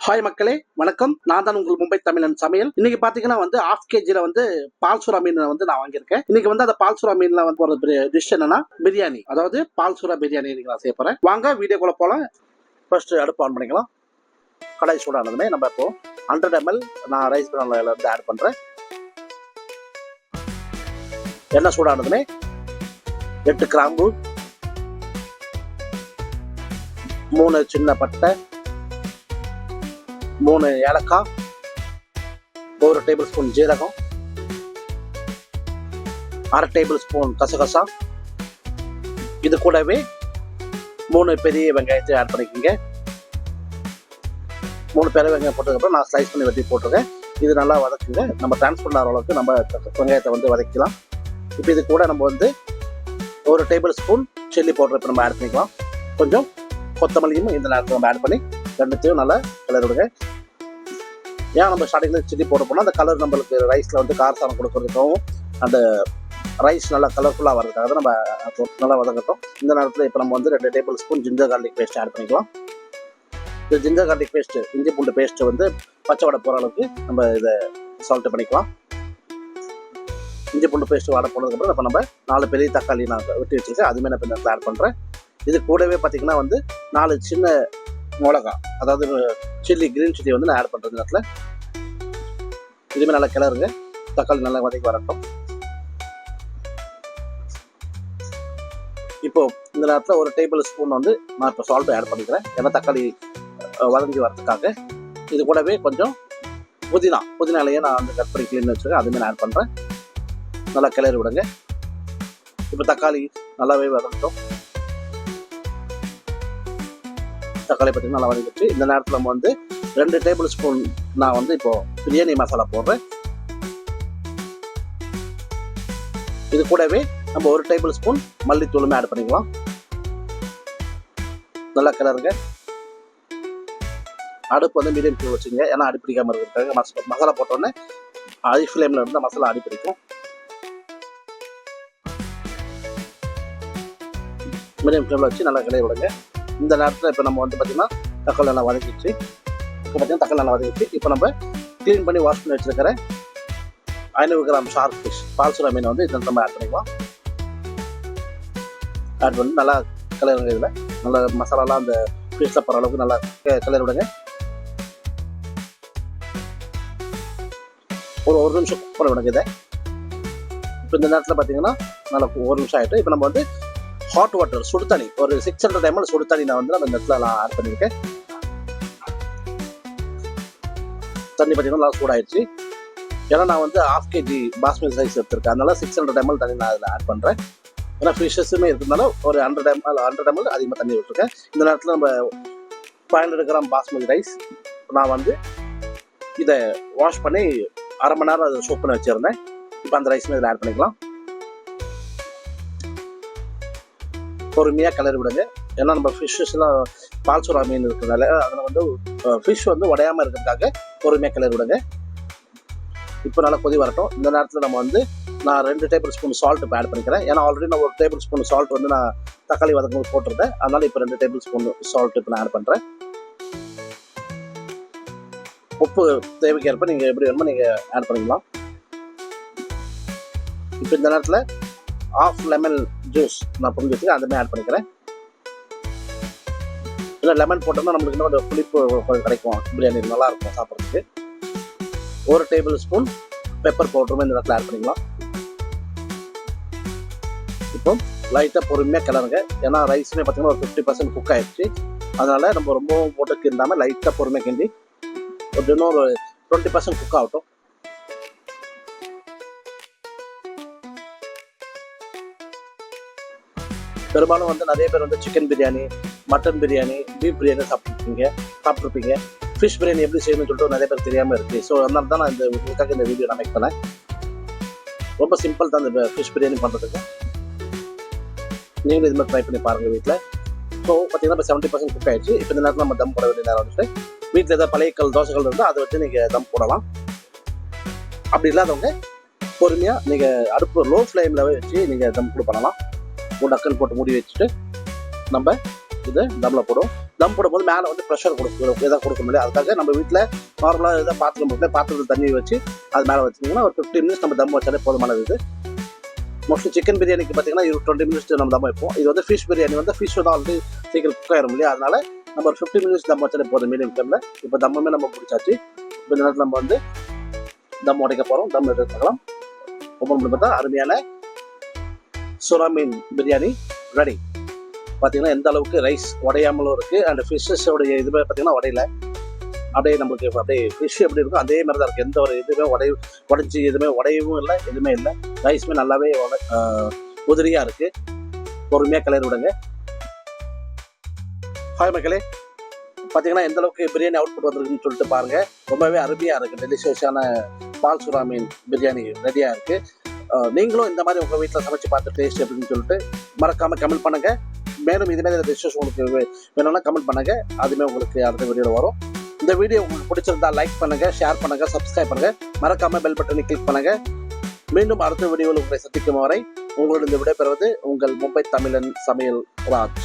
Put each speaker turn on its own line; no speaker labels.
Hi மக்களே, வணக்கம். நான் தான் உங்கள் மும்பை தமிழன் சமையல். இன்னைக்கு பாத்தீங்கன்னா ½ kg பால்சுரா மீன் நான் வாங்கியிருக்கேன். இன்னைக்கு அந்த பால்சுரா மீன்ல ஒரு டிஷ் என்னன்னா பிரியாணி, அதாவது பால்சுரா பிரியாணி நான் செய்ய போறேன். வாங்க வீடியோக்குள்ள போலாம். ஃபர்ஸ்ட் அடுப்பு ஆன் பண்ணிக்கலாம். கடாய் சூடானதுமே நம்ம இப்போ 100 ml நான் ரைஸ் பிரான்ல ஆட் பண்றேன். எண்ணெய் சூடானதுமே 8 கிராம்பு, 3 சின்ன பட்டை, 3 ஏலக்காய், 1 டேபிள் ஸ்பூன் ஜீரகம், 1/2 டேபிள் ஸ்பூன் கசகசா, இது கூடவே 3 பெரிய வெங்காயத்தை ஆட் பண்ணிக்கோங்க. 3 பெரிய வெங்காயம் போட்டதுக்கப்புறம் நான் ஸ்லைஸ் பண்ணி வெட்டி போட்டிருக்கேன். இது நல்லா வதக்குங்க. நம்ம டிரான்ஸ்பர் ஆகிற அளவுக்கு நம்ம வெங்காயத்தை வதக்கலாம். இப்போ இது கூட நம்ம 1 டேபிள் ஸ்பூன் சில்லி பவுடர் இப்போ நம்ம ஆட் பண்ணிக்கலாம். கொஞ்சம் கொத்தமல்லியும் இந்த நேரத்தில் நம்ம ஆட் பண்ணி ரெண்டுத்தையும் நல்லா கலர் விடுங்க. ஏன் நம்ம ஸ்டார்டிங்கில் சில்லி போட போனால் அந்த கலர் நம்மளுக்கு ரைஸில் காரசாரம் கொடுக்கறதுக்காகவும் அந்த ரைஸ் நல்லா கலர்ஃபுல்லாக வர்றதுக்காக நம்ம நல்லா வதங்கட்டும். இந்த நேரத்தில் இப்போ நம்ம 2 tablespoon ginger garlic paste add பண்ணிக்கலாம். இந்த ஜிஞ்சர் கார்லிக் பேஸ்ட்டு, இஞ்சி பூண்டு பேஸ்ட்டு பச்சை வடை போகிற அளவுக்கு நம்ம இதை சால்ட் பண்ணிக்கலாம். இஞ்சி பூண்டு பேஸ்ட்டு வடை போனதுக்கப்புறம் இப்போ நம்ம 4 பெரிய தக்காளி நான் வெட்டி வச்சுருக்கேன், அதுமாதிரி நான் இப்போ ஆட் பண்ணுறேன். இது கூடவே பார்த்தீங்கன்னா 4 சின்ன மிளகா, அதாவது சில்லி, கிரீன் சில்லி நான் ஆட் பண்ணுறது நேரத்தில் இதுவுமே நல்லா கிளறுங்க. தக்காளி நல்லா வதக்கி வரட்டும். இப்போ இந்த நேரத்தில் 1 டேபிள் ஸ்பூன் நான் இப்போ சால்ட் ஆட் பண்ணிக்கிறேன், ஏன்னா தக்காளி வதங்கி வரதுக்காக. இது கூடவே கொஞ்சம் புதினா இலையை நான் கட் பண்ணி க்ளீன் வச்சுருக்கேன், அதுமாதிரி நான் ஆட் பண்ணுறேன். நல்லா கிளறி விடுங்க. இப்போ தக்காளி நல்லாவே வதங்கட்டும். தக்காளி பார்த்தீங்கன்னா நல்லா வதங்கிடுச்சு. இந்த நேரத்தில் நம்ம 2 டேபிள் ஸ்பூன் நான் இப்போ பிரியாணி மசாலா போடுறேன். இது கூடவே நம்ம 1 டேபிள் ஸ்பூன் மல்லித்தூளுமே ஆட் பண்ணிக்கலாம். நல்லா கிளறுங்க. அடுப்பு மீடியம் ஃப்ளேம் வச்சுங்க, ஏன்னா அடிப்பிடிக்காமல் இருக்கிறதுக்காக. மசாலா போட்டோன்னே ஹை ஃப்ளேமில் இருந்தால் மசாலா அடிப்பிடிக்கும். மீடியம் ஃப்ளேமில் வச்சு நல்லா கிளறி விடுங்க. இந்த நேரத்தில் இப்போ நம்ம பார்த்தீங்கன்னா தக்காளி நல்லா வதக்கிடுச்சு. இப்போ நம்ம க்ளீன் பண்ணி வாஷ் பண்ணி வச்சுருக்கிற 500 கிராம் ஷார்க் ஃபிஷ் பால்சுரா மீன் இதில் நம்ம ஆட் பண்ணிக்கலாம். ஆட் பண்ணி நல்லா கிளறுங்க. இதில் நல்லா மசாலாலாம் அந்த ஃபிஷ்ஷில் போகிற அளவுக்கு நல்லா கிளறி விடுங்க. ஒரு நிமிஷம் போட விடுங்க இதை. இப்போ இந்த நேரத்தில் பார்த்தீங்கன்னா நல்லா 1 நிமிஷம் ஆகிட்டு இப்போ நம்ம ஹாட் வாட்டர், சுடு தண்ணி, ஒரு 600 ml சுடு தண்ணி நான் நம்ம இந்த இடத்துல நான் ஆட் பண்ணியிருக்கேன். தண்ணி பார்த்தீங்கன்னா நல்லா சூடாயிடுச்சு. ஏன்னா நான் ½ kg பாஸ்மதி ரைஸ் எடுத்திருக்கேன், அதனால 600 ml தண்ணி நான் அதில் ஆட் பண்ணுறேன். ஏன்னா ஃபிஷ்ஷஸுமே இருக்கிறதுனால ஒரு 100 ml அதிகமாக தண்ணி விட்டுருக்கேன். இந்த நேரத்தில் நம்ம 500 கிராம் பாஸ்மதி ரைஸ் நான் இதை வாஷ் பண்ணி 1/2 மணி நேரம் அதை சோப் பண்ணி வச்சுருந்தேன். இப்போ அந்த ரைஸுமே இதில் ஆட் பண்ணிக்கலாம். பொறுமையாக கிளறி விடுங்க. ஏன்னா நம்ம ஃபிஷ்ஷஸ்லாம் பால்சுரா மீன் இருக்கிறதுனால அதில் ஃபிஷ் உடையாமல் இருக்கிறதுக்காக பொறுமையாக கிளறி விடுங்க. இப்போ நல்லா கொதி வரட்டும். இந்த நேரத்தில் நம்ம நான் 2 டேபிள் ஸ்பூன் சால்ட் இப்போ ஆட் பண்ணிக்கிறேன். ஏன்னா ஆல்ரெடி நான் 1 டேபிள் ஸ்பூன் சால்ட் நான் தக்காளி வதக்கும் போட்டிருந்தேன், அதனால இப்போ 2 டேபிள் ஸ்பூன் சால்ட் இப்போ நான் ஆட் பண்ணுறேன். உப்பு தேவைக்கேற்ப நீங்கள் எப்படி வேணுமோ நீங்கள் ஆட் பண்ணிக்கலாம். இப்போ இந்த நேரத்தில் 1/2 லெமன் ஜூஸ் நான் புரிஞ்சு வச்சுக்கேன், அதுமாதிரி ஆட் பண்ணிக்கிறேன். இல்லை லெமன் போட்டோம்னா நம்மளுக்கு இன்னும் புளிப்பு கிடைக்கும், பிரியாணி நல்லாயிருக்கும் சாப்பிட்றதுக்கு. 1 டேபிள் ஸ்பூன் பெப்பர் பவுடருமே இந்த இடத்துல ஆட் பண்ணிக்கலாம். இப்போ லைட்டாக பொறுமையாக கிளறுங்க. ஏன்னா ரைஸுமே பார்த்தீங்கன்னா ஒரு 50% குக் ஆகிடுச்சு, அதனால் நம்ம ரொம்பவும் போட்டு கிண்டாமல் லைட்டாக பொறுமையாக கிண்டி இன்னும் ஒரு 20% குக் ஆகட்டும். பெரும்பாலும் நிறைய பேர் chicken biryani, mutton biryani, beef biryani சாப்பிட்ருப்பீங்க. ஃபிஷ் பிரியாணி எப்படி செய்யணும்னு சொல்லிட்டு நிறைய பேர் தெரியாமல் இருக்குது. ஸோ அதனால தான் நான் உங்களுக்காக இந்த வீடியோ நான் மேக் பண்ணேன். ரொம்ப சிம்பிள் தான் இந்த ஃபிஷ் பிரியாணி பண்ணுறதுக்கு. நீங்களும் இது மாதிரி ட்ரை பண்ணி பாருங்கள் வீட்டில். ஸோ பார்த்தீங்கன்னா இப்போ 70% குக் ஆகிடுச்சு. இப்போ இந்த நேரத்தில் நம்ம தம் போட வேண்டிய நேரம் வீட்டில் ஏதாவது பழைய தோசைகள் இருந்தால் அதை வச்சு நீங்கள் தம் போடலாம். அப்படி இல்லாதவங்க பொறுமையாக நீங்கள் அடுப்பு லோ ஃப்ளேமில் வச்சு நீங்கள் தம் கூட பண்ணலாம். டக்குன்னு போட்டு மூடி வச்சுட்டு நம்ம இதை தம்மில் போடுவோம். தம் போடும்போது மேலே வந்து ப்ரெஷர் கொடுக்க முடியாது. அதுக்காக நம்ம வீட்டில் நார்மலாக எதாவது பாத்திரத்தில் தண்ணி வச்சு அது மேலே வச்சிங்கன்னா ஒரு 15 மினிட்ஸ் நம்ம தம் வச்சாலே போதுமானது. இது மோஸ்ட்லி சிக்கன் பிரியாணிக்கு பார்த்தீங்கன்னா 20 மினிட்ஸ் நம்ம தம் வைப்போம். இது வந்து ஃபிஷ் பிரியாணி வந்து ஃபிஷ் தான் ஆல்ரெடி சீக்கிரம் குக் ஆயிரும் இல்லையா, அதனால நம்ம ஒரு 15 மினிட்ஸ் தம் வச்சாலே போதும் மீடியம் ஃப்ளேமில். இப்போ தம்முமே நம்ம பிடிச்சாச்சு. இப்போ இந்த நேரத்தில் நம்ம வந்து தம் உடைக்க போகிறோம். தம் எடுத்துக்கலாம். ஓப்பன் பண்ணி பார்த்தா அருமையான சுறா மீன் பிரியாணி ரெடி. பார்த்தீங்கன்னா எந்த அளவுக்கு ரைஸ் உடையாமலும் இருக்குது, அண்ட் ஃபிஷ்ஷோடைய இதுவே பார்த்தீங்கன்னா உடையில அப்படியே நம்மளுக்கு அப்படியே ஃபிஷ் எப்படி இருக்கும் அதே மாதிரி தான் இருக்குது. எந்த ஒரு இதுவுமே உடைஞ்சி எதுவுமே உடையவும் இல்லை, எதுவுமே இல்லை. ரைஸுமே நல்லாவே உதிரியாக இருக்குது. பொறுமையாக கிளறி விடுங்க. ஹாய் மக்களே, பார்த்தீங்கன்னா எந்த அளவுக்கு பிரியாணி அவுட்புட் வந்துருக்குன்னு சொல்லிட்டு பாருங்கள். ரொம்பவே அருமையாக இருக்குது. டெலிஷியஸான பால் சுறா மீன் பிரியாணி ரெடியாக இருக்குது. நீங்களும் இந்த மாதிரி உங்கள் வீட்டில் சமைச்சு பார்த்து டேஸ்ட் அப்படின்னு சொல்லிட்டு மறக்காமல் கமெண்ட் பண்ணுங்கள். மேலும் இதுமாதிரி டிஷ்ஷஸ் உங்களுக்கு வேணும்னா கமெண்ட் பண்ணுங்கள். அதுவுமே உங்களுக்கு அடுத்த வீடியோவில் வரும். இந்த வீடியோ உங்களுக்கு பிடிச்சிருந்தா லைக் பண்ணுங்கள், ஷேர் பண்ணுங்கள், சப்ஸ்கிரைப் பண்ணுங்கள். மறக்காமல் பெல் பட்டனை கிளிக் பண்ணுங்கள். மீண்டும் அடுத்த வீடியோவில் உங்களை சந்திக்கும் வரை உங்களுடன் விடைபெறுவது உங்கள் மும்பை தமிழன் சமையல் ராஜ்.